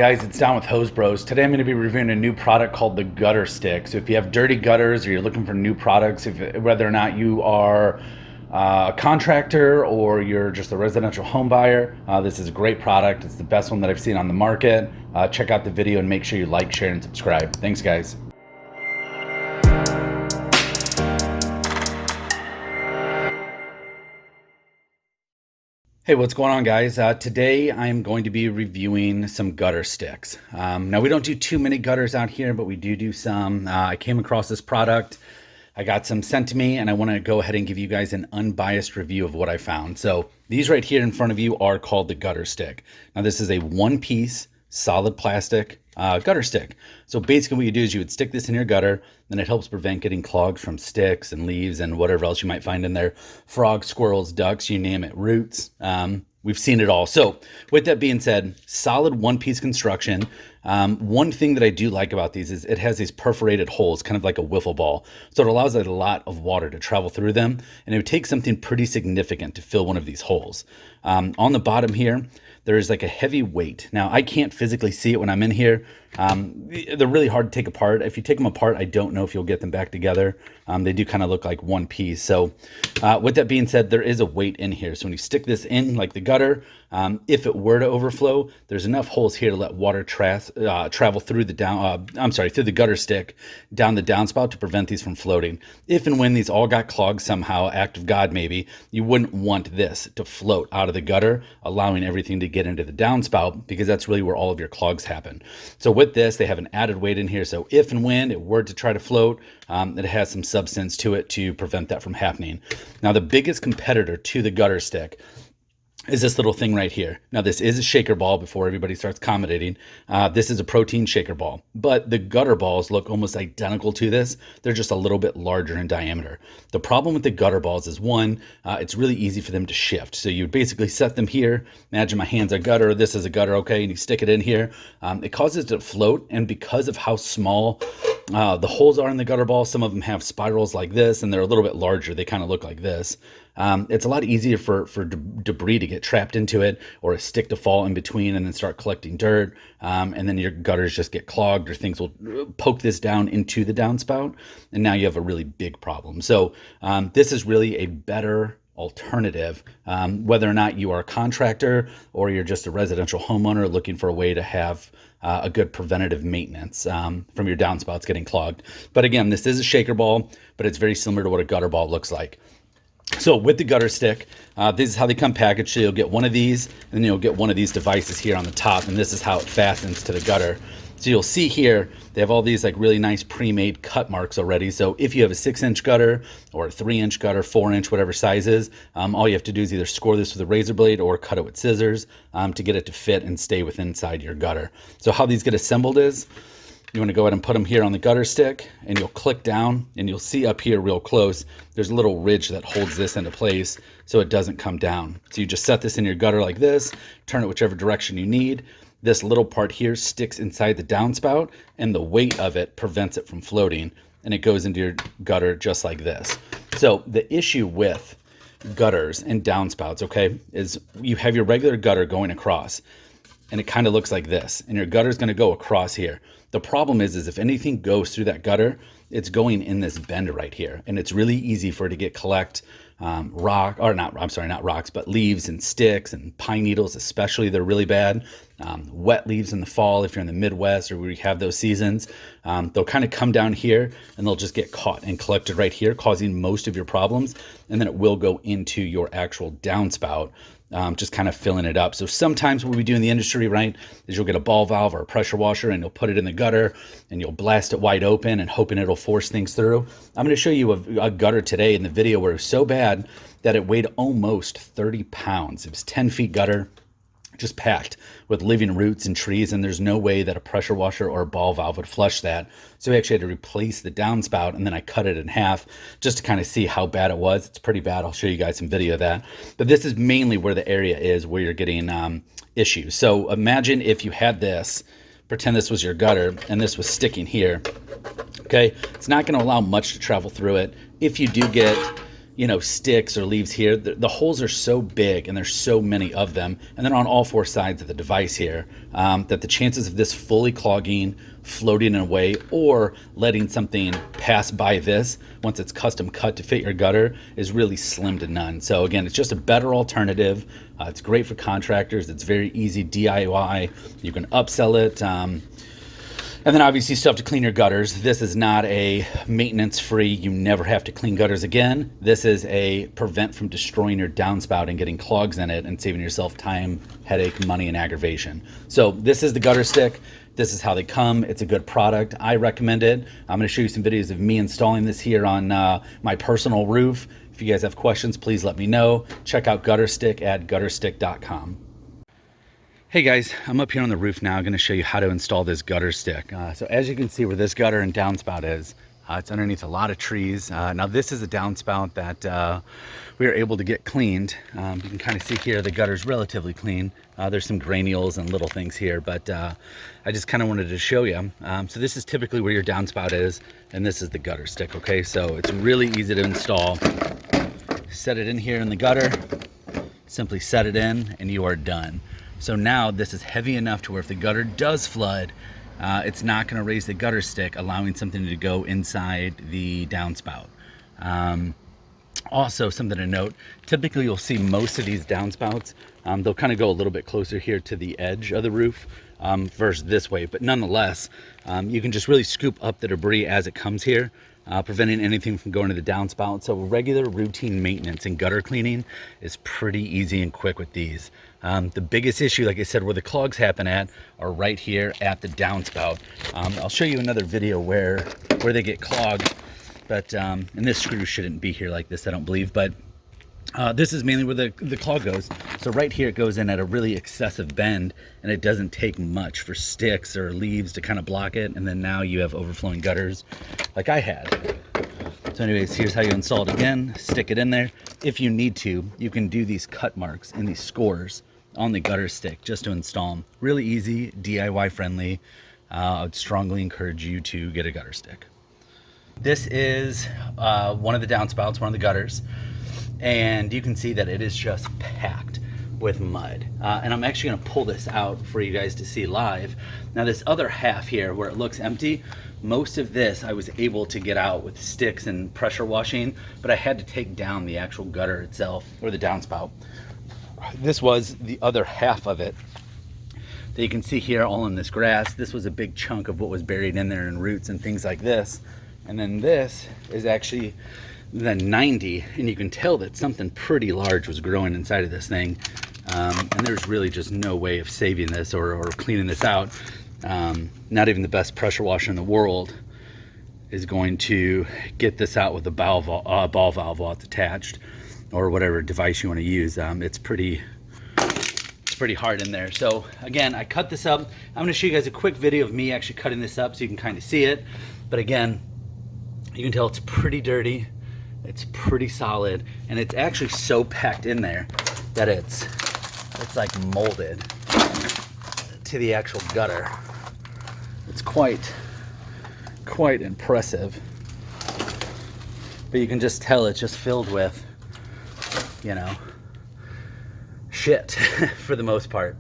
Guys, it's Don with Hosebros. Today I'm going to be reviewing a new product called the Gutter Stick. So if you have dirty gutters or you're looking for new products, whether or not you are a contractor or you're just a residential home buyer, this is a great product. It's the best one that I've seen on the market. Check out the video and make sure you like, share, and subscribe. Thanks, guys. Hey, what's going on, guys? Today I am going to be reviewing some gutter sticks. Now, we don't do too many gutters out here, but we do some. I came across this product. I got some sent to me, and I want to go ahead and give you guys an unbiased review of what I found. So these right here in front of you are called the Gutter Stick. Now, this is a one-piece solid plastic gutter stick. So basically what you do is you would stick this in your gutter, then it helps prevent getting clogged from sticks and leaves and whatever else you might find in there. Frogs, squirrels, ducks, you name it, roots. We've seen it all. So with that being said, solid one-piece construction. One thing that I do like about these is it has these perforated holes, kind of like a wiffle ball. So it allows a lot of water to travel through them. And it would take something pretty significant to fill one of these holes. On the bottom here, there's like a heavy weight. Now, I can't physically see it when I'm in here. They're really hard to take apart. If you take them apart, I don't know if you'll get them back together. They do kind of look like one piece. So with that being said, there is a weight in here. So when you stick this in like the gutter, if it were to overflow, there's enough holes here to let water travel through the through the gutter stick down the downspout to prevent these from floating. If and when these all got clogged somehow, act of God maybe, you wouldn't want this to float out of the gutter, allowing everything to get into the downspout, because that's really where all of your clogs happen. So with this, they have an added weight in here. So if and when it were to try to float, it has some substance to it to prevent that from happening. Now, the biggest competitor to the gutter stick is this little thing right here. Now, this is a shaker ball before everybody starts commentating. This is a protein shaker ball, but the gutter balls look almost identical to this. They're just a little bit larger in diameter. The problem with the gutter balls is one, it's really easy for them to shift. So you would basically set them here. Imagine my hand's a gutter, this is a gutter, okay, and you stick it in here. It causes it to float, and because of how small the holes are in the gutter ball, some of them have spirals like this, and they're a little bit larger. They kind of look like this. It's a lot easier for debris to get trapped into it, or a stick to fall in between and then start collecting dirt. And then your gutters just get clogged, or things will poke this down into the downspout. And now you have a really big problem. So this is really a better alternative, whether or not you are a contractor or you're just a residential homeowner looking for a way to have a good preventative maintenance from your downspouts getting clogged. But again, this is a shaker ball, but it's very similar to what a gutter ball looks like. So with the gutter stick, this is how they come packaged. So you'll get one of these, and then you'll get one of these devices here on the top, and this is how it fastens to the gutter. So you'll see here, they have all these like really nice pre-made cut marks already. So if you have a 6-inch gutter or a 3-inch gutter, 4-inch, whatever size is, all you have to do is either score this with a razor blade or cut it with scissors to get it to fit and stay within inside your gutter. So how these get assembled is, you want to go ahead and put them here on the gutter stick, and you'll click down, and you'll see up here real close, there's a little ridge that holds this into place so it doesn't come down. So you just set this in your gutter like this, turn it whichever direction you need. This little part here sticks inside the downspout, and the weight of it prevents it from floating, and it goes into your gutter just like this. So the issue with gutters and downspouts, okay, is you have your regular gutter going across, and it kind of looks like this, and your gutter is going to go across here. The problem is if anything goes through that gutter, it's going in this bend right here, and it's really easy for it to collect not rocks, but leaves and sticks and pine needles, especially. They're really bad. Wet leaves in the fall, if you're in the Midwest or where you have those seasons, they'll kind of come down here and they'll just get caught and collected right here, causing most of your problems, and then it will go into your actual downspout, just kind of filling it up. So sometimes what we do in the industry, right, is you'll get a ball valve or a pressure washer, and you'll put it in the gutter and you'll blast it wide open and hoping it'll force things through. I'm going to show you a gutter today in the video where it was so bad that it weighed almost 30 pounds. It was 10 feet gutter, just packed with living roots and trees, and there's no way that a pressure washer or a ball valve would flush that. So we actually had to replace the downspout, and then I cut it in half just to kind of see how bad it was. It's pretty bad. I'll show you guys some video of that. But this is mainly where the area is where you're getting issues. So imagine if you had this, pretend this was your gutter, and this was sticking here. Okay, it's not going to allow much to travel through it. If you do get sticks or leaves here, the holes are so big and there's so many of them, and then on all four sides of the device here, that the chances of this fully clogging, floating away, or letting something pass by this once it's custom cut to fit your gutter is really slim to none. So again, it's just a better alternative. It's great for contractors. It's very easy DIY. You can upsell it. And then obviously you still have to clean your gutters. This is not a maintenance free, you never have to clean gutters again. This is a prevent from destroying your downspout and getting clogs in it and saving yourself time, headache, money, and aggravation. So this is the gutter stick. This is how they come. It's a good product. I recommend it. I'm going to show you some videos of me installing this here on my personal roof. If you guys have questions, please let me know. Check out Gutter Stick at gutterstick.com. Hey guys, I'm up here on the roof now. I'm going to show you how to install this gutter stick. So as you can see where this gutter and downspout is, it's underneath a lot of trees. Now this is a downspout that we were able to get cleaned. You can kind of see here the gutter's relatively clean. There's some granules and little things here, but I just kind of wanted to show you. So this is typically where your downspout is, and this is the gutter stick, okay? So it's really easy to install. Set it in here in the gutter, simply set it in, and you are done. So now this is heavy enough to where if the gutter does flood, it's not going to raise the gutter stick, allowing something to go inside the downspout. Also, something to note, typically you'll see most of these downspouts, they'll kind of go a little bit closer here to the edge of the roof versus this way. But nonetheless, you can just really scoop up the debris as it comes here, preventing anything from going to the downspout. So regular routine maintenance and gutter cleaning is pretty easy and quick with these. The biggest issue, like I said, where the clogs happen at are right here at the downspout. I'll show you another video where they get clogged, but and this screw shouldn't be here like this, I don't believe, but this is mainly where the clog goes. So right here it goes in at a really excessive bend, and it doesn't take much for sticks or leaves to kind of block it, and then now you have overflowing gutters like I had. So anyways, here's how you install it again. Stick it in there. If you need to, you can do these cut marks and these scores on the gutter stick just to install them. Really easy, DIY friendly. I would strongly encourage you to get a gutter stick. This is one of the downspouts, one of the gutters, and you can see that it is just packed with mud. And I'm actually gonna pull this out for you guys to see live. Now this other half here where it looks empty, most of this I was able to get out with sticks and pressure washing, but I had to take down the actual gutter itself, or the downspout. This was the other half of it that you can see here all in this grass. This was a big chunk of what was buried in there and roots and things like this. And then this is actually the 90, and you can tell that something pretty large was growing inside of this thing. And there's really just no way of saving this or cleaning this out. Not even the best pressure washer in the world is going to get this out with a ball valve while it's attached, or whatever device you want to use. It's pretty hard in there. So again, I cut this up. I'm going to show you guys a quick video of me actually cutting this up so you can kind of see it. But again, you can tell it's pretty dirty, it's pretty solid, and it's actually so packed in there that it's like molded to the actual gutter. It's quite impressive. But you can just tell it's just filled with, shit for the most part.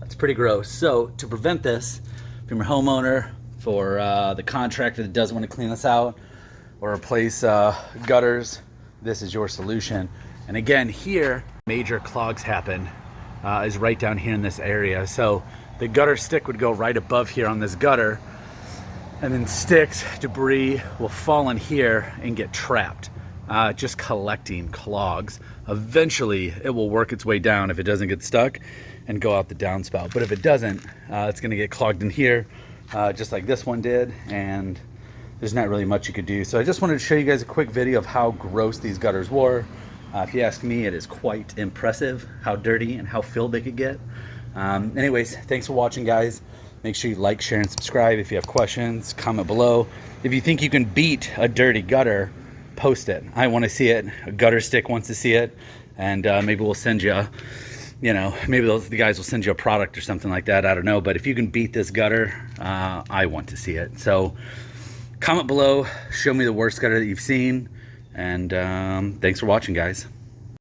It's pretty gross. So to prevent this from your homeowner, for the contractor that doesn't want to clean this out or replace gutters, this is your solution. And again, here major clogs happen is right down here in this area. So the gutter stick would go right above here on this gutter, and then sticks, debris will fall in here and get trapped, just collecting clogs. Eventually it will work its way down if it doesn't get stuck and go out the downspout. But if it doesn't, it's gonna get clogged in here, just like this one did, and there's not really much you could do. So I just wanted to show you guys a quick video of how gross these gutters were. If you ask me, it is quite impressive how dirty and how filled they could get. Anyways, thanks for watching, guys. Make sure you like, share, and subscribe. If you have questions, comment below. If you think you can beat a dirty gutter, post it. I want to see it. A gutter stick wants to see it, and maybe we'll send you, maybe the guys will send you a product or something like that. I don't know. But if you can beat this gutter, I want to see it. So comment below. Show me the worst gutter that you've seen, And thanks for watching, guys.